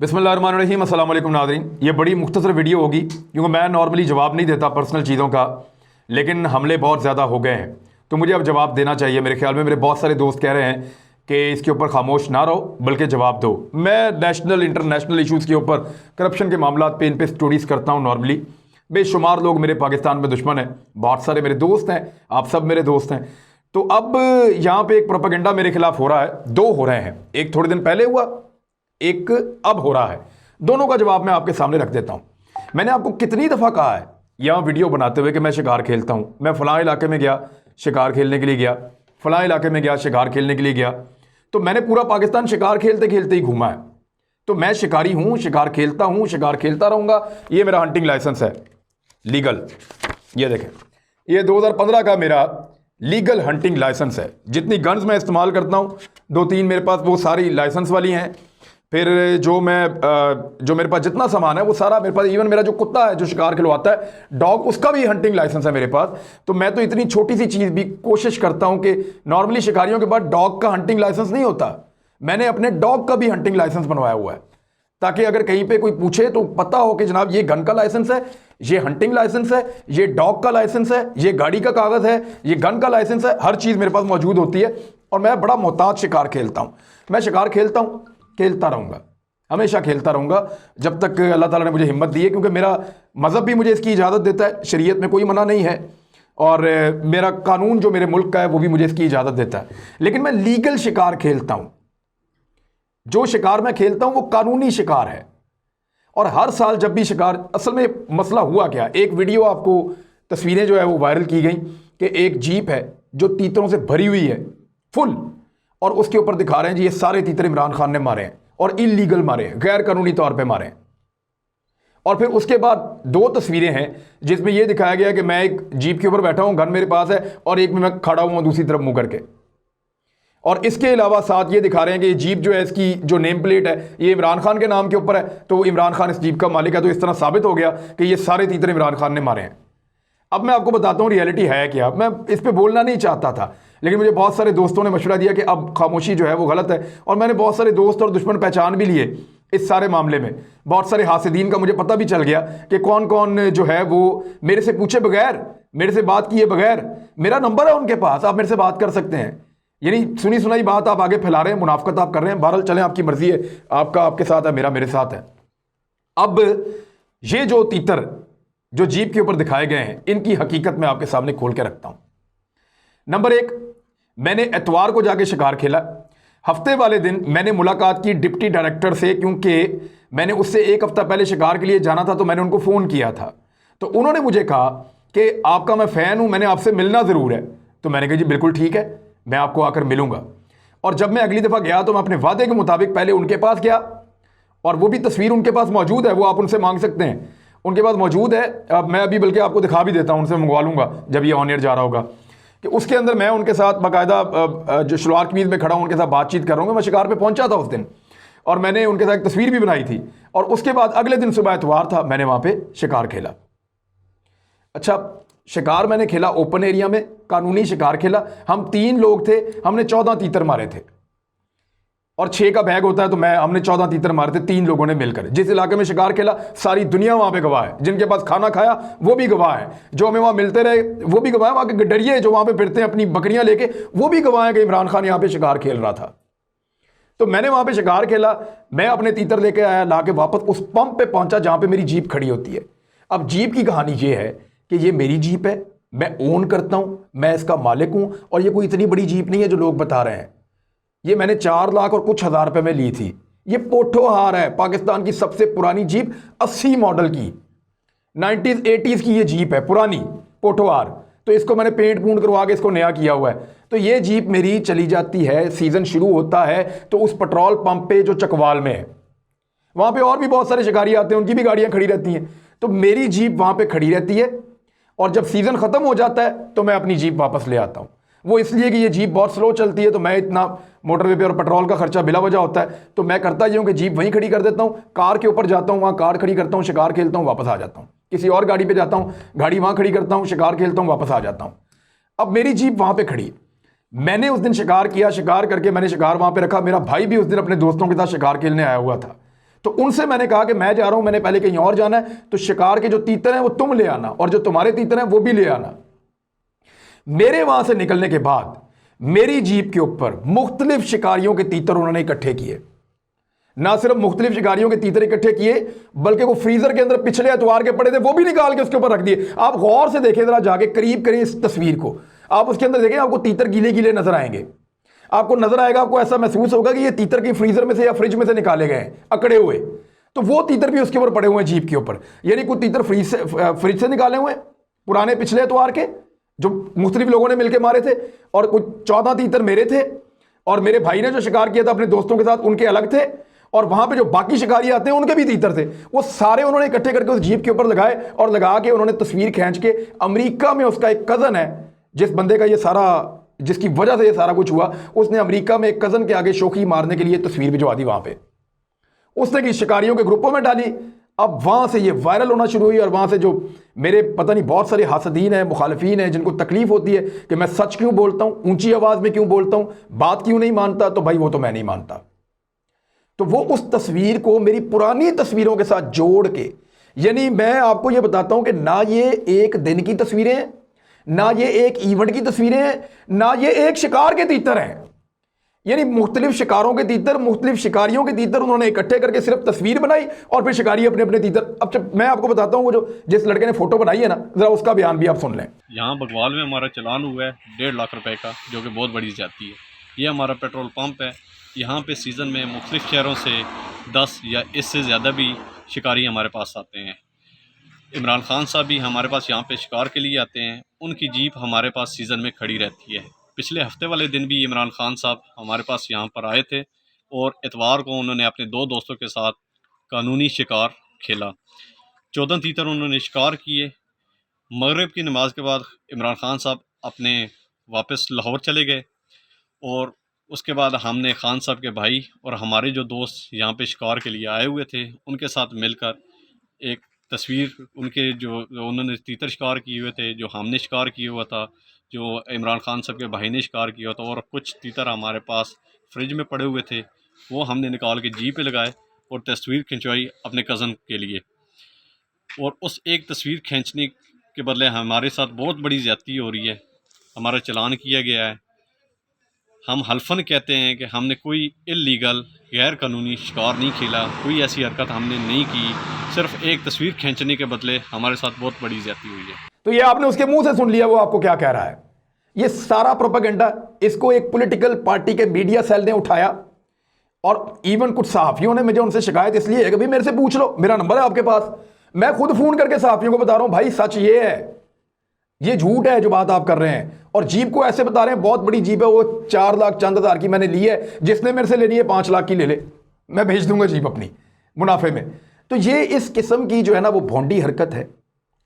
बिस्मिल्लाहिर्रहमानिर्रहीम, अस्सलाम वालेकुम नाज़रीन। ये बड़ी मुख्तसर वीडियो होगी क्योंकि मैं नॉर्मली जवाब नहीं देता पर्सनल चीज़ों का, लेकिन हमले बहुत ज़्यादा हो गए हैं तो मुझे अब जवाब देना चाहिए। मेरे ख्याल में मेरे बहुत सारे दोस्त कह रहे हैं कि इसके ऊपर खामोश ना रहो बल्कि जवाब दो। मैं नेशनल इंटरनेशनल इशूज़ के ऊपर, करप्शन के मामला पे इन पर स्टडीज़ करता हूँ। नॉर्मली बेशुमार लोग मेरे पाकिस्तान में दुश्मन हैं, बहुत सारे मेरे दोस्त हैं, आप सब मेरे दोस्त हैं। तो अब यहाँ पे एक प्रोपेगेंडा मेरे खिलाफ हो रहा है, दो हो रहे हैं, एक थोड़े दिन पहले हुआ, एक अब हो रहा है। दोनों का जवाब मैं आपके सामने रख देता हूं। मैंने आपको कितनी दफा कहा है यहां वीडियो बनाते हुए कि मैं शिकार खेलता हूं, मैं फलां इलाके में गया शिकार खेलने के लिए गया, फलां इलाके में गया शिकार खेलने के लिए गया। तो मैंने पूरा पाकिस्तान शिकार खेलते खेलते ही घूमा है। तो मैं शिकारी हूं, शिकार खेलता हूं, शिकार खेलता रहूंगा। ये मेरा हंटिंग लाइसेंस है, लीगल। ये देखें, ये 2015 का मेरा लीगल हंटिंग लाइसेंस है। जितनी गन्स मैं इस्तेमाल करता हूं, 2-3 मेरे पास वो सारी लाइसेंस वाली हैं। फिर जो मेरे पास जितना सामान है वो सारा मेरे पास, इवन मेरा जो कुत्ता है जो शिकार खिलवाता है, डॉग, उसका भी हंटिंग लाइसेंस है मेरे पास। तो मैं तो इतनी छोटी सी चीज़ भी कोशिश करता हूं कि नॉर्मली शिकारियों के पास डॉग का हंटिंग लाइसेंस नहीं होता, मैंने अपने डॉग का भी हंटिंग लाइसेंस बनवाया हुआ है, ताकि अगर कहीं पे कोई पूछे तो पता हो कि जनाब ये गन का लाइसेंस है, ये हंटिंग लाइसेंस है, ये डॉग का लाइसेंस है, ये गाड़ी का कागज़ है, ये गन का लाइसेंस है। हर चीज़ मेरे पास मौजूद होती है और मैं बड़ा मोहताज शिकार खेलता हूँ। मैं शिकार खेलता हूँ, खेलता रहूँगा, हमेशा खेलता रहूँगा जब तक अल्लाह ताला ने मुझे हिम्मत दी है, क्योंकि मेरा मज़हब भी मुझे इसकी इजाज़त देता है, शरीयत में कोई मना नहीं है, और मेरा कानून जो मेरे मुल्क का है वो भी मुझे इसकी इजाज़त देता है। लेकिन मैं लीगल शिकार खेलता हूँ, जो शिकार मैं खेलता हूँ वो कानूनी शिकार है। और हर साल जब भी शिकार, असल में मसला हुआ क्या, एक वीडियो आपको, तस्वीरें जो है वो वायरल की गई कि एक जीप है जो तीतरों से भरी हुई है फुल, और उसके ऊपर दिखा रहे हैं जी ये सारे तीतर इमरान खान ने मारे हैं और इलीगल मारे हैं, गैर कानूनी तौर पे मारे हैं। और फिर उसके बाद 2 तस्वीरें हैं जिसमें यह दिखाया गया कि मैं एक जीप के ऊपर बैठा हूं, गन मेरे पास है, और एक में मैं खड़ा हुआ दूसरी तरफ मुंह करके। और इसके अलावा साथ ये दिखा रहे हैं कि ये जीप जो है, इसकी जो नेम प्लेट है ये इमरान खान के नाम के ऊपर है, तो इमरान खान इस जीप का मालिक है। तो इस तरह साबित हो गया कि ये सारे तीतर इमरान खान ने मारे हैं। अब मैं आपको बताता हूँ रियलिटी है क्या। मैं इस पर बोलना नहीं चाहता था, लेकिन मुझे बहुत सारे दोस्तों ने मशवरा दिया कि अब खामोशी जो है वो गलत है, और मैंने बहुत सारे दोस्त और दुश्मन पहचान भी लिए इस सारे मामले में। बहुत सारे हासिदीन का मुझे पता भी चल गया कि कौन कौन जो है वो मेरे से पूछे बगैर, मेरे से बात किए बगैर, मेरा नंबर है उनके पास, आप मेरे से बात कर सकते हैं। यानी सुनी सुनाई बात आप आगे फैला रहे हैं, मुनाफकत आप कर रहे हैं। बहरहाल चलें, आपकी मर्जी है, आपका आपके साथ है, मेरा मेरे साथ है। अब ये जो तीतर जो जीप के ऊपर दिखाए गए हैं, इनकी हकीकत मैं आपके सामने खोल के रखता हूं। नंबर 1, मैंने एतवार को जाके शिकार खेला। हफ्ते वाले दिन मैंने मुलाकात की डिप्टी डायरेक्टर से, क्योंकि मैंने उससे 1 हफ्ता पहले शिकार के लिए जाना था, तो मैंने उनको फ़ोन किया था। तो उन्होंने मुझे कहा कि आपका मैं फ़ैन हूं, मैंने आपसे मिलना ज़रूर है। तो मैंने कहा जी बिल्कुल ठीक है, मैं आपको आकर मिलूंगा। और जब मैं अगली दफ़ा गया तो मैं अपने वादे के मुताबिक पहले उनके पास गया, और वो भी तस्वीर उनके पास मौजूद है, वो आप उनसे मांग सकते हैं, उनके पास मौजूद है। अब मैं अभी बल्कि आपको दिखा भी देता हूं, उनसे मंगवा लूंगा जब ये ऑन एयर जा रहा होगा, कि उसके अंदर मैं उनके साथ बाकायदा जो शलवार कमीज में खड़ा हूं उनके साथ बातचीत कर रहा हूँ। मैं शिकार पे पहुंचा था उस दिन, और मैंने उनके साथ एक तस्वीर भी बनाई थी। और उसके बाद अगले दिन सुबह एतवार था, मैंने वहां पे शिकार खेला। अच्छा, शिकार मैंने खेला ओपन एरिया में, कानूनी शिकार खेला। हम 3 लोग थे, हमने 14 तीतर मारे थे, और 6 का बैग होता है, तो हमने 14 तीतर मारे थे 3 लोगों ने मिलकर। जिस इलाके में शिकार खेला सारी दुनिया वहां पे गवाह है, जिनके पास खाना खाया वो भी गवाह है, जो हमें वहां मिलते रहे वो भी गवाह है, वहां के गडरिये जो वहां पे फिरते हैं अपनी बकरियां लेके, वो भी गवाह है कि इमरान खान यहां पे शिकार खेल रहा था। तो मैंने वहां पे शिकार खेला, मैं अपने तीतर लेके आया, लाके वापस उस पंप पे पहुंचा जहां पे मेरी जीप खड़ी होती है। अब जीप की कहानी ये है कि ये मेरी जीप है, मैं ओन करता हूं, मैं इसका मालिक हूं, और ये कोई इतनी बड़ी जीप नहीं है जो लोग बता रहे हैं। ये मैंने 4 लाख और कुछ हज़ार रुपए में ली थी। ये पोठोहार है, पाकिस्तान की सबसे पुरानी जीप, 80 मॉडल की, 90s 80s की ये जीप है, पुरानी पोठोहार। तो इसको मैंने पेंट पूंट करवा के इसको नया किया हुआ है। तो ये जीप मेरी चली जाती है, सीजन शुरू होता है तो उस पेट्रोल पंप पे जो चकवाल में है, वहां पे और भी बहुत सारे शिकारी आते हैं, उनकी भी गाड़ियां खड़ी रहती हैं। तो मेरी जीप वहां पे खड़ी रहती है, और जब सीजन खत्म हो जाता है तो मैं अपनी जीप वापस ले आता हूं। वो इसलिए कि ये जीप बहुत स्लो चलती है, तो मैं इतना मोटरवे पे और पेट्रोल का खर्चा बिला वजह होता है, तो मैं करता ये हूँ कि जीप वहीं खड़ी कर देता हूँ, कार के ऊपर जाता हूँ, वहाँ कार खड़ी करता हूँ, शिकार खेलता हूँ, वापस आ जाता हूँ। किसी और गाड़ी पे जाता हूँ, गाड़ी वहाँ खड़ी करता हूँ, शिकार खेलता हूँ, वापस आ जाता हूँ। अब मेरी जीप वहाँ पे खड़ी, मैंने उस दिन शिकार किया, शिकार करके मैंने शिकार वहाँ पे रखा। मेरा भाई भी उस दिन अपने दोस्तों के साथ शिकार खेलने आया हुआ था। तो उनसे मैंने कहा कि मैं जा रहा हूं, मैंने पहले कहीं और जाना है, तो शिकार के जो तीतर हैं वो तुम ले आना और जो तुम्हारे तीतर हैं वो भी ले आना। मेरे वहां से निकलने के बाद मेरी जीप के ऊपर मुख्तलिफ शिकारियों के तीतर उन्होंने इकट्ठे किए। ना सिर्फ मुख्तलिफ शिकारियों के तीतर इकट्ठे किए, बल्कि वो फ्रीजर के अंदर पिछले एतवार के पड़े थे वो भी निकाल के उसके ऊपर रख दिए। आप गौर से देखें, जरा जाके करीब करें इस तस्वीर को, आप उसके अंदर देखें, आपको तीतर गीले गीले नजर आएंगे। आपको नजर आएगा, आपको ऐसा महसूस होगा कि ये तीतर की फ्रीजर में से या फ्रिज में से निकाले गए हैं अकड़े हुए। तो वो तीतर भी उसके ऊपर पड़े हुए हैं जीप के ऊपर, यानी कुछ तीतर फ्रिज से निकाले हुए हैं पुराने पिछले एतवार के, जो मुख्तलिफ लोगों ने मिलकर मारे थे, और कुछ 14 तीतर मेरे थे, और मेरे भाई ने जो शिकार किया था अपने दोस्तों के साथ उनके अलग थे, और वहां पे जो बाकी शिकारी आते हैं उनके भी तीतर थे। वो सारे उन्होंने इकट्ठे करके उस जीप के ऊपर लगाए और लगा के उन्होंने तस्वीर खींच के, अमेरिका में उसका एक कजन है जिस बंदे का ये सारा, जिसकी वजह से ये सारा कुछ हुआ, उसने अमेरिका में एक कजन के आगे शोखी मारने के लिए तस्वीर भिजवा दी वहां पे, उसने कि शिकारियों के ग्रुपों में डाली। अब वहां से ये वायरल होना शुरू हुई, और वहां से जो मेरे पता नहीं बहुत सारे हासदीन हैं, मुखालफीन हैं, जिनको तकलीफ होती है कि मैं सच क्यों बोलता हूं, ऊंची आवाज में क्यों बोलता हूं, बात क्यों नहीं मानता, तो भाई वो तो मैं नहीं मानता। तो वो उस तस्वीर को मेरी पुरानी तस्वीरों के साथ जोड़ के, यानी मैं आपको ये बताता हूं कि ना ये एक दिन की तस्वीरें हैं, ना ये एक इवेंट की तस्वीरें हैं, ना ये एक शिकार के तीतर हैं, यानी मुख्तलिफ शिकारों के तीतर, मुख्तलिफ शिकारियों के तीतर उन्होंने इकट्ठे करके सिर्फ तस्वीर बनाई और फिर शिकारी अपने अपने तीतर। अब जब मैं आपको बताता हूं, वो जो जिस लड़के ने फोटो बनाई है ना, जरा उसका बयान भी आप सुन लें। यहाँ बगवाल में हमारा चलान हुआ है 1.5 लाख रुपए का, जो कि बहुत बड़ी जाती है। ये हमारा पेट्रोल पंप है। यहाँ पे सीज़न में मुख्तलिफ शहरों से 10 या इससे ज़्यादा भी शिकारी हमारे पास आते हैं। इमरान खान साहब भी हमारे पास यहाँ पे शिकार के लिए आते हैं। उनकी जीप हमारे पास सीज़न में खड़ी रहती है। पिछले हफ्ते वाले दिन भी इमरान खान साहब हमारे पास यहाँ पर आए थे और इतवार को उन्होंने अपने 2 दोस्तों के साथ कानूनी शिकार खेला। 14 तीतर उन्होंने शिकार किए। मगरिब की नमाज के बाद इमरान खान साहब अपने वापस लाहौर चले गए, और उसके बाद हमने खान साहब के भाई और हमारे जो दोस्त यहाँ पे शिकार के लिए आए हुए थे उनके साथ मिलकर एक तस्वीर, उनके जो उन्होंने तीतर शिकार किए हुए थे, जो हमने शिकार किया हुआ था, जो इमरान खान साहब के भाई ने शिकार किया था, और कुछ तीतर हमारे पास फ्रिज में पड़े हुए थे, वो हमने निकाल के जी पे लगाए और तस्वीर खिंचवाई अपने कज़न के लिए। और उस एक तस्वीर खींचने के बदले हमारे साथ बहुत बड़ी ज़्यादती हो रही है। हमारा चालान किया गया है। हम हल्फन कहते हैं कि हमने कोई इल्लीगल गैर कानूनी शिकार नहीं खेला, कोई ऐसी हरकत हमने नहीं की, सिर्फ एक तस्वीर खींचने के बदले हमारे साथ बहुत बड़ी ज़्यादती हुई है। तो ये आपने उसके मुंह से सुन लिया, वो आपको क्या कह रहा है। ये सारा प्रोपेगेंडा इसको एक पॉलिटिकल पार्टी के मीडिया सेल ने उठाया, और इवन कुछ सहाफियों ने, मुझे उनसे शिकायत इसलिए है कि भाई मेरे से पूछ लो, मेरा नंबर है आपके पास, मैं खुद फोन करके सहाफियों को बता रहा हूं भाई सच ये है, ये झूठ है जो बात आप कर रहे हैं। और जीप को ऐसे बता रहे हैं बहुत बड़ी जीप है, वो 4 लाख चंद हज़ार की मैंने ली है, जिसने मेरे से लेनी है 5 लाख की ले ले, मैं भेज दूंगा जीप अपनी मुनाफे में। तो ये इस किस्म की जो है ना वो भोंडी हरकत है।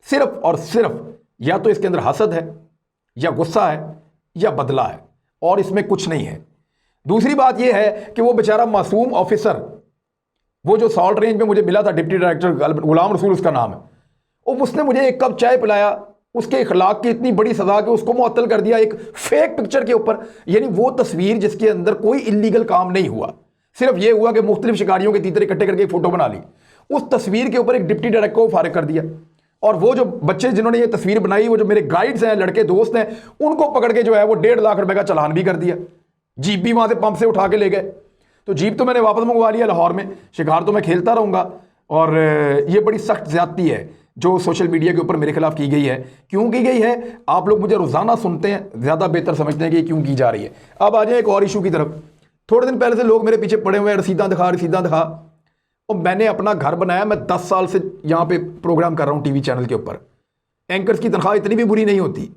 सिर्फ और सिर्फ या तो इसके अंदर हसद है, या गुस्सा है, या बदला है, और इसमें कुछ नहीं है। दूसरी बात यह है कि वो बेचारा मासूम ऑफिसर, वो जो सॉल्ट रेंज में मुझे मिला था, डिप्टी डायरेक्टर गुलाम रसूल उसका नाम है, और उसने मुझे 1 कप चाय पिलाया, उसके इखलाक की इतनी बड़ी सजा कि उसको मुअत्तल कर दिया एक फेक पिक्चर के ऊपर। यानी वो तस्वीर जिसके अंदर कोई इल्लीगल काम नहीं हुआ, सिर्फ ये हुआ कि मुख्तलिफ शिकारियों के तीतर इकट्ठे करके एक फोटो बना ली, उस तस्वीर के ऊपर एक डिप्टी डायरेक्टर को फारिग कर दिया। और वो जो बच्चे जिन्होंने ये तस्वीर बनाई, वो जो मेरे गाइड्स हैं, लड़के दोस्त हैं, उनको पकड़ के जो है वो 1.5 लाख रुपए का चालान भी कर दिया। जीप भी वहां से पंप से उठा के ले गए। तो जीप तो मैंने वापस मंगवा लिया लाहौर में, शिकार तो मैं खेलता रहूंगा। और ये बड़ी सख्त ज्यादती है जो सोशल मीडिया के ऊपर मेरे खिलाफ की गई है। क्यों की गई है, आप लोग मुझे रोजाना सुनते हैं, ज्यादा बेहतर समझते हैं कि क्यों की जा रही है। अब आ जाए एक और इशू की तरफ। थोड़े दिन पहले से लोग मेरे पीछे पड़े हुए हैं, रसीदा दिखा, रसीदा दिखा। और मैंने अपना घर बनाया, मैं 10 साल से यहाँ पे प्रोग्राम कर रहा हूँ टीवी चैनल के ऊपर। एंकर्स की तनख्वाह इतनी भी बुरी नहीं होती,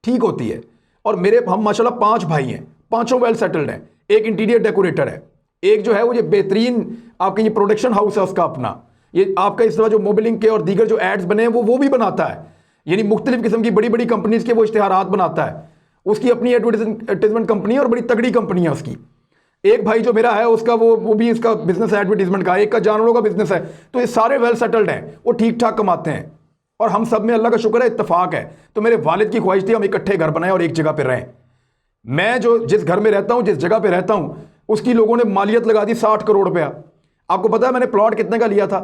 ठीक होती है। और मेरे हम माशाल्लाह 5 भाई हैं, 5 वेल सेटल्ड हैं। एक इंटीरियर डेकोरेटर है, एक जो है वो ये बेहतरीन आपके ये प्रोडक्शन हाउस है उसका अपना, ये आपका इस तरह जो मोबिलिंग के और दीगर जो एड्स बने हैं वो भी बनाता है। यानी मुख्तलिफ किस्म की बड़ी बड़ी कंपनीज के वो इश्तिहारात बनाता है। उसकी अपनी एडवर्टाइजमेंट कंपनी है और बड़ी तगड़ी कंपनी है उसकी। एक भाई जो मेरा है उसका वो भी इसका बिजनेस है एडवर्टीजमेंट का, एक का जानवरों का बिजनेस है। तो ये सारे वेल सेटल्ड हैं, वो ठीक ठाक कमाते हैं, और हम सब में अल्लाह का शुक्र है इत्तेफाक है। तो मेरे वालिद की ख्वाहिश थी हम इकट्ठे घर बनाएं और एक जगह पर रहें। मैं जो जिस घर में रहता हूं, जिस जगह पे रहता हूं, उसकी लोगों ने मालियत लगा दी 60 करोड़ रुपया। आपको पता है मैंने प्लॉट कितने का लिया था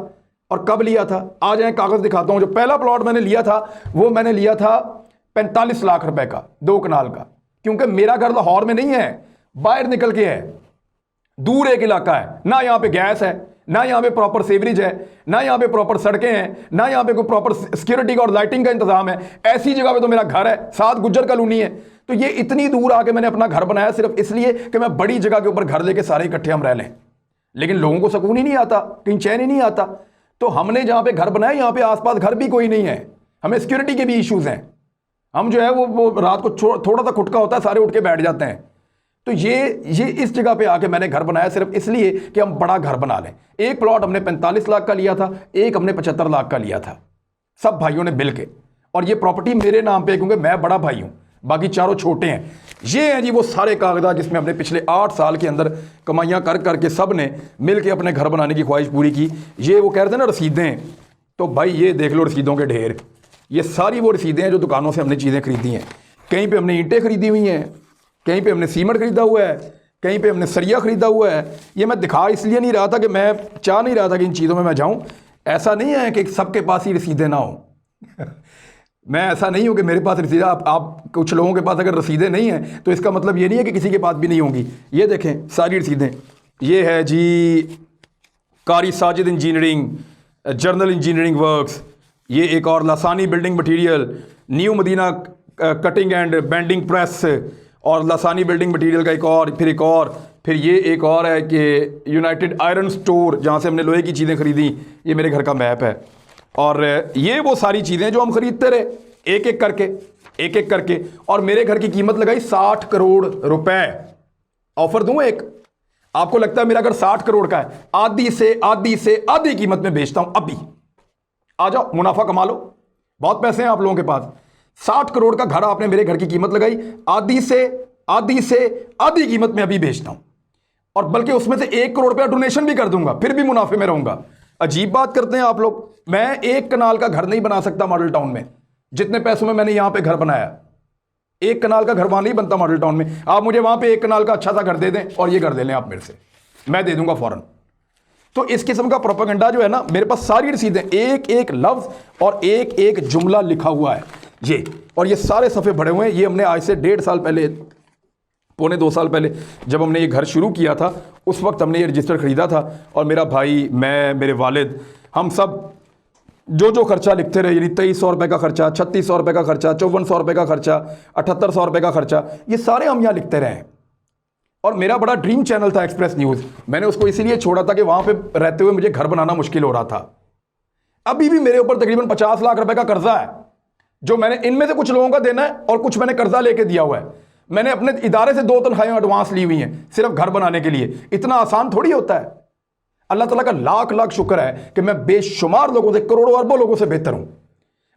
और कब लिया था? आज मैं कागज़ दिखाता हूँ। जो पहला प्लॉट मैंने लिया था वो मैंने लिया था 45 लाख रुपए का, 2 कनाल का। क्योंकि मेरा घर लाहौर में नहीं है, बाहर निकल के है, दूर एक इलाका है, ना यहाँ पे गैस है, ना यहाँ पे प्रॉपर सेवरेज है, ना यहाँ पे प्रॉपर सड़कें हैं, ना यहाँ पे कोई प्रॉपर सिक्योरिटी का और लाइटिंग का इंतजाम है। ऐसी जगह पे तो मेरा घर है, 7 गुज्जर कॉलोनी है। तो ये इतनी दूर आके मैंने अपना घर बनाया सिर्फ इसलिए कि मैं बड़ी जगह के ऊपर घर लेके सारे इकट्ठे हम रह लें। लेकिन लोगों को सुकून ही नहीं आता, कहीं चैन ही नहीं आता। तो हमने जहाँ पे घर बनाया यहाँ पे आसपास घर भी कोई नहीं है, हमें सिक्योरिटी के भी इश्यूज हैं। हम जो है वो रात को थोड़ा सा खुटका होता है, सारे उठ के बैठ जाते हैं। तो ये इस जगह पे आके मैंने घर बनाया सिर्फ इसलिए कि हम बड़ा घर बना लें। एक प्लॉट हमने 45 लाख का लिया था, एक हमने 75 लाख का लिया था, सब भाइयों ने मिल के। और ये प्रॉपर्टी मेरे नाम पे, क्योंकि मैं बड़ा भाई हूं, बाकी चारों छोटे हैं। ये हैं जी वो सारे कागजात जिसमें हमने पिछले 8 साल के अंदर कमाइयाँ कर करके सब ने मिल के अपने घर बनाने की ख्वाहिश पूरी की। ये वो कह रहे थे ना रसीदें, तो भाई ये देख लो रसीदों के ढेर। ये सारी वो रसीदें हैं जो दुकानों से हमने चीज़ें खरीदी हैं। कहीं पे हमने ईंटें खरीदी हुई हैं, कहीं पे हमने सीमेंट खरीदा हुआ है, कहीं पे हमने सरिया खरीदा हुआ है। ये मैं दिखा इसलिए नहीं रहा था कि मैं चाह नहीं रहा था कि इन चीज़ों में मैं जाऊं। ऐसा नहीं है कि सबके पास ही रसीदें ना हो मैं ऐसा नहीं हूं कि मेरे पास रसीदें, आप कुछ लोगों के पास अगर रसीदें नहीं हैं तो इसका मतलब ये नहीं है कि किसी के पास भी नहीं होंगी। ये देखें सारी रसीदें। ये है जी Qari Sajid engineering, general engineering works, ये एक और Lasani building material, new Madina cutting and bending press, और लासानी बिल्डिंग मटेरियल का एक और, फिर ये एक और है कि यूनाइटेड आयरन स्टोर, जहाँ से हमने लोहे की चीज़ें खरीदी। ये मेरे घर का मैप है। और ये वो सारी चीज़ें जो हम खरीदते रहे एक एक करके। और मेरे घर की कीमत लगाई 60 करोड़ रुपए। ऑफर दूं एक, आपको लगता है मेरा घर 60 करोड़ का है, आधी से आधी कीमत में बेचता हूं अभी। आ जाओ, मुनाफा कमा लो, बहुत पैसे हैं आप लोगों के पास। 60 करोड़ का घर आपने मेरे घर की कीमत लगाई, आधी से आधी कीमत में अभी बेचता हूं। और बल्कि उसमें से 1 करोड़ रुपया डोनेशन भी कर दूंगा, फिर भी मुनाफे में रहूंगा। अजीब बात करते हैं आप लोग। मैं 1 कनाल का घर नहीं बना सकता मॉडल टाउन में, जितने पैसों में मैंने यहां पे घर बनाया। 1 कनाल का घर वहां नहीं बनता मॉडल टाउन में। आप मुझे वहां पे 1 कनाल का अच्छा सा घर दे दें और ये घर दे लें आप मेरे से, मैं दे दूंगा फौरन। तो इस किस्म का प्रोपेगेंडा जो है ना, मेरे पास सारी रसीदें, एक एक लफ्ज और एक एक जुमला लिखा हुआ है ये। और ये सारे सफ़े भरे हुए हैं। ये हमने आज से 1.5 साल पहले, पौने 2 साल पहले जब हमने ये घर शुरू किया था, उस वक्त हमने ये रजिस्टर ख़रीदा था। और मेरा भाई, मैं, मेरे वालिद, हम सब जो खर्चा लिखते रहे, यानी 2300 रुपये का खर्चा, 3600 रुपये का खर्चा, 5400 रुपये का खर्चा, 7800 रुपये का खर्चा, ये सारे हम यहाँ लिखते रहे। और मेरा बड़ा ड्रीम चैनल था एक्सप्रेस न्यूज़। मैंने उसको इसीलिए छोड़ा था कि वहाँ पे रहते हुए मुझे घर बनाना मुश्किल हो रहा था। अभी भी मेरे ऊपर तकरीबन 50 लाख रुपए का कर्जा है, जो मैंने इनमें से कुछ लोगों का देना है और कुछ मैंने कर्जा लेके दिया हुआ है। मैंने अपने इदारे से 2 तनख्वाहें एडवांस ली हुई हैं सिर्फ घर बनाने के लिए। इतना आसान थोड़ी होता है। अल्लाह ताला का लाख लाख शुक्र है कि मैं बेशुमार लोगों से, करोड़ों अरबों लोगों से बेहतर हूं।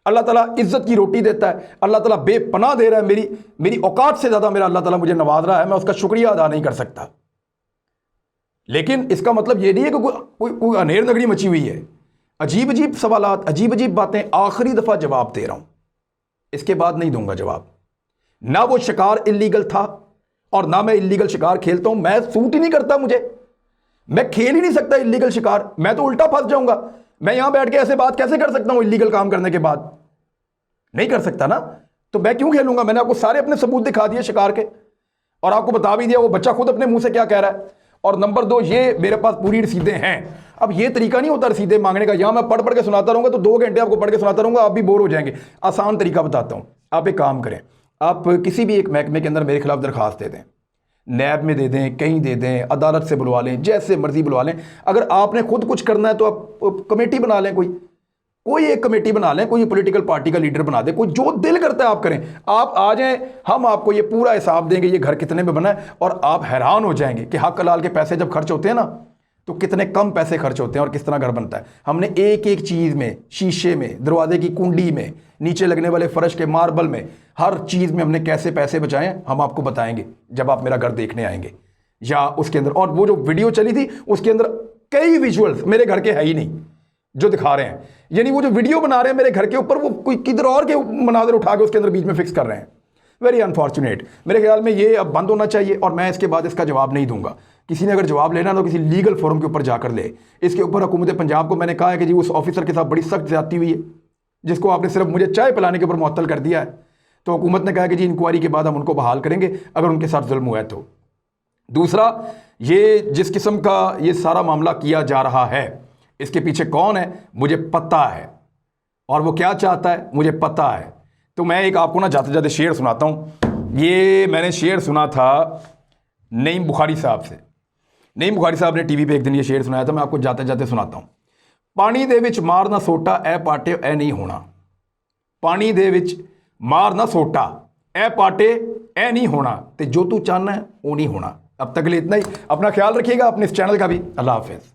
अल्लाह ताला इज्जत की रोटी देता है, अल्लाह ताला बेपनाह दे रहा है। मेरी औकात से ज़्यादा मेरा अल्लाह ताला मुझे नवाज रहा है। मैं उसका शुक्रिया अदा नहीं कर सकता। लेकिन इसका मतलब ये नहीं है कि कोई अनेर नगरी मची हुई है। अजीब अजीब सवालात, अजीब अजीब बातें। आखिरी दफ़ा जवाब दे रहा हूं, इसके बाद नहीं दूंगा जवाब। ना वो शिकार इल्लीगल था और ना मैं इल्लीगल शिकार खेलता हूं। मैं सूट ही नहीं करता, मैं खेल ही नहीं सकता इल्लीगल शिकार। मैं तो उल्टा फंस जाऊंगा। मैं यहां बैठ के ऐसे बात कैसे कर सकता हूं इल्लीगल काम करने के बाद? नहीं कर सकता ना, तो मैं क्यों खेलूंगा? मैंने आपको सारे अपने सबूत दिखा दिए शिकार के, और आपको बता भी दिया वो बच्चा खुद अपने मुंह से क्या कह रहा है। और नंबर 2, ये मेरे पास पूरी रसीदें हैं। अब ये तरीका नहीं होता रसीदें मांगने का। यहां मैं पढ़ के सुनाता रहूंगा तो 2 घंटे आपको पढ़ के सुनाता रहूंगा, आप भी बोर हो जाएंगे। आसान तरीका बताता हूं। आप एक काम करें, आप किसी भी एक महकमे के अंदर मेरे खिलाफ दरखास्त दे दें, नैब में दे दें, कहीं दे दें, अदालत से बुलवा लें, जैसे मर्जी बुलवा लें। अगर आपने खुद कुछ करना है तो आप कमेटी बना लें, कोई एक कमेटी बना लें, कोई पॉलिटिकल पार्टी का लीडर बना दें, कोई जो दिल करता है आप करें। आप आ जाएं, हम आपको ये पूरा हिसाब देंगे ये घर कितने में बना है, और आप हैरान हो जाएंगे कि हक हलाल के पैसे जब खर्च होते हैं ना, तो कितने कम पैसे खर्च होते हैं और किस तरह घर बनता है। हमने एक एक चीज़ में, शीशे में, दरवाजे की कुंडी में, नीचे लगने वाले फर्श के मार्बल में, हर चीज़ में हमने कैसे पैसे बचाए हम आपको बताएंगे जब आप मेरा घर देखने आएंगे या उसके अंदर। और वो जो वीडियो चली थी उसके अंदर कई विजुअल्स मेरे घर के है ही नहीं जो दिखा रहे हैं। यानी वो जो वीडियो बना रहे हैं मेरे घर के ऊपर, वो कोई किधर और के मनाजर उठा के उसके अंदर बीच में फिक्स कर रहे हैं। Very unfortunate. मेरे ख्याल में ये अब बंद होना चाहिए और मैं इसके बाद इसका जवाब नहीं दूंगा। किसी ने अगर जवाब लेना तो किसी लीगल फोरम के ऊपर जाकर ले। इसके ऊपर हुकूमत पंजाब को मैंने कहा है कि जी उस ऑफिसर के साथ बड़ी सख्त ज्यादती हुई है, जिसको आपने सिर्फ मुझे चाय पिलाने के ऊपर मुअत्तल कर दिया है। तो हुकूमत ने कहा कि जी इंक्वायरी के बाद हम उनको बहाल करेंगे अगर उनके साथ जुल्म हुआ है तो। दूसरा, ये जिस किस्म का ये सारा मामला किया जा रहा है, इसके पीछे कौन है मुझे पता है, और वो क्या चाहता है मुझे पता है। तो मैं एक आपको ना जाते जाते शेर सुनाता हूँ। ये मैंने शेर सुना था नईम बुखारी साहब से। नईम बुखारी साहब ने टीवी पे एक दिन ये शेर सुनाया था, मैं आपको जाते जाते सुनाता हूँ। पानी दे विच मारना सोटा ए पाटे ए नहीं होना, पानी दे विच मारना सोटा ए पाटे ए नहीं होना, ते जो तू चाहना है वो नहीं होना। अब तक के लिए इतना ही। अपना ख्याल रखिएगा, अपने इस चैनल का भी। अल्लाह हाफिज़।